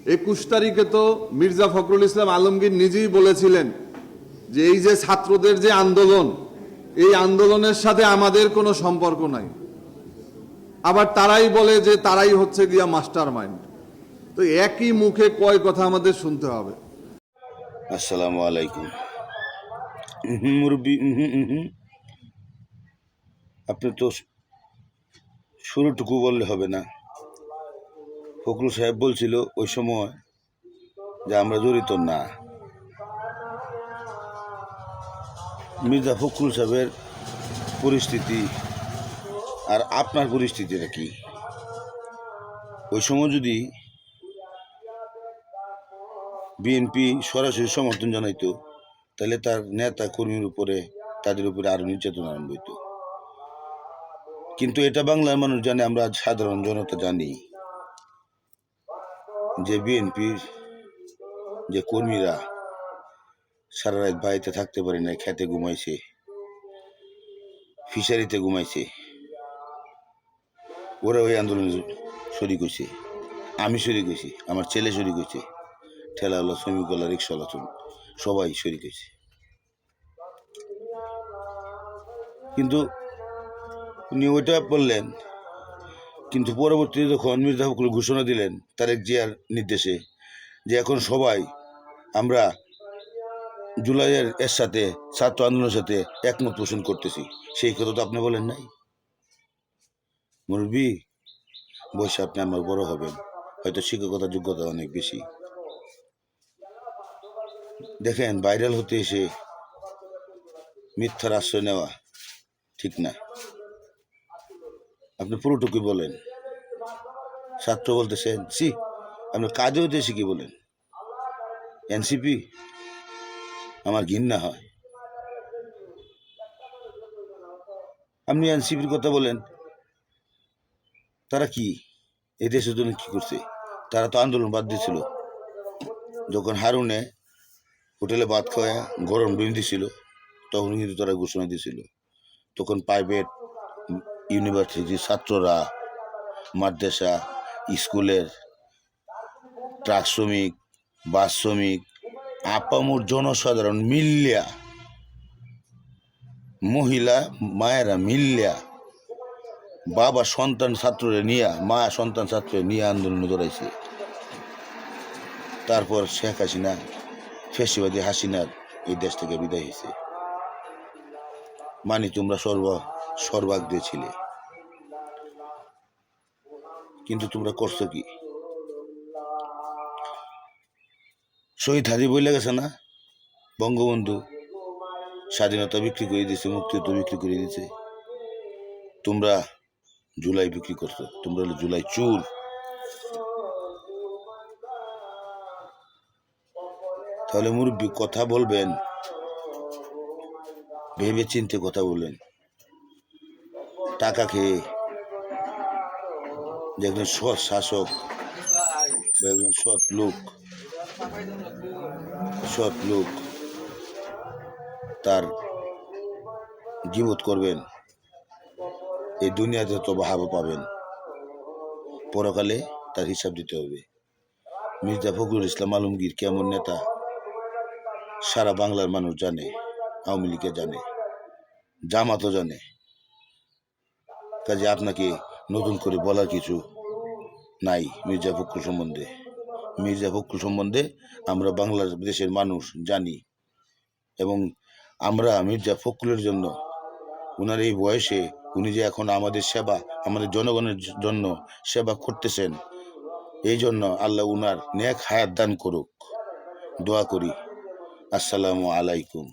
21 তারিখে তো মির্জা ফখরুল ইসলাম আলমগীর নিজেই বলেছিলেন যে এই যে ছাত্রদের যে আন্দোলন, এই আন্দোলনের সাথে আমাদের কোনো সম্পর্ক নাই। আবার তারাই বলে যে তারাই হচ্ছে গিয়া মাস্টার মাইন্ড। তো একই মুখে কয় কথা আমাদের শুনতে হবে। আসসালামু আলাইকুম মুরব্বী। আপনি তো শুরুটুকু বললে হবে না। ফখরুল সাহেব বলছিল ওই সময় যে আমরা জড়িত না। মির্জা ফখরুল সাহেবের পরিস্থিতি আর আপনার পরিস্থিতিটা কি? ওই সময় যদি বিএনপি সরাসরি সমর্থন জানাইতো তাহলে তার নেতা কর্মীর উপরে, তাদের উপরে আরো নির্যাতন আরম্ভ হইত। কিন্তু এটা বাংলার মানুষ জানে, আমরা সাধারণ জনতা জানি যে বিএনপির যে কর্মীরা সারা রাত বাড়িতে থাকতে পারে না, খেতে ঘুমাইছে, ফিশারিতে ঘুমাইছে, ওরা ওই আন্দোলনে শরিক হয়েছে। আমি শরিক হয়েছি, আমার ছেলে শরিক হয়েছে, ঠেলাওয়ালা, শ্রমিকওয়ালা, রিক্সাওয়ালা, সবাই শরিক হয়েছে। কিন্তু উনি ওইটা বললেন, কিন্তু পরবর্তীতে যখন মির্জা ফখরুল ঘোষণা দিলেন তারেক জিয়ার নির্দেশে যে এখন সবাই আমরা জুলাইয়ের সাথে, ছাত্র আন্দোলনের সাথে একমত পোষণ করতেছি, সেই কথা তো আপনি বলেন নাই। মুরব্বী, বয়সে আপনি আমার বড় হবেন, হয়তো শিক্ষকতার যোগ্যতা অনেক বেশি। দেখেন, ভাইরাল হতে এসে মিথ্যার আশ্রয় নেওয়া ঠিক না। আপনি পুরোটুকুই বলেন। ছাত্র বলতেছেন সি, আপনি কাজে হতে এসে কি বলেন এনসিপি, আমার ঘৃণা হয়। আপনি এনসিপির কথা বলেন, তারা কি এই দেশের জন্য কি করছে? তারা তো আন্দোলন বাদ দিয়েছিল। যখন হারুনে হোটেলে ভাত খাওয়া গরম ডিম দিছিল, তখন কিন্তু তারা ঘোষণা দিয়েছিল। তখন প্রাইভেট ইউনিভার্সিটির ছাত্ররা, মাদ্রাসা, স্কুলের ট্রাক শ্রমিক, বাস শ্রমিক, আপামর জনসাধারণ মিল্লিয়া, মহিলা মায়েরা মিল্লিয়া, বাবা সন্তান ছাত্ররে নিয়া, মা সন্তান ছাত্রে নিয়ে আন্দোলনে জড়াইছে। তারপর শেখ হাসিনা, ফেসিবাদী হাসিনার এই দেশ থেকে বিদায় হয়েছে। মানে তোমরা সর্বাগ দিয়েছিলে, কিন্তু তোমরা করছো কি? শহীদ হাদি বলে গেছে না, বঙ্গবন্ধু স্বাধীনতা বিক্রি করে দিয়েছে, মুক্তিযুদ্ধ বিক্রি করে দিয়েছে। তোমরা জুলাই বিক্রি করছো, তোমরা হলো জুলাই চুর। তাহলে মুরব্বী, কথা বলবেন ভেবে চিনতে কথা বলবেন। টাকা খেয়ে যে একজন সৎ শাসক, একজন সৎ লোক তার গীবত করবেন, এই দুনিয়াতে তো ভাব পাবেন, পরকালে তার হিসাব দিতে হবে। মির্জা ফখরুল ইসলাম আলমগীর কেমন নেতা সারা বাংলার মানুষ জানে, আওয়ামী লীগে জানে, জামাতও জানে। কাজে আপনাকে নতুন করে বলার কিছু নাই মির্জা ফখরুল সম্বন্ধে। মির্জা ফখরুল সম্বন্ধে আমরা বাংলাদেশের মানুষ জানি, এবং আমরা মির্জা ফখরুলের জন্য, উনার এই বয়সে উনি যে এখন আমাদের সেবা, আমাদের জনগণের জন্য সেবা করতেছেন, এই জন্য আল্লাহ উনার নেক হায়াত দান করুক, দোয়া করি। আসসালামু আলাইকুম।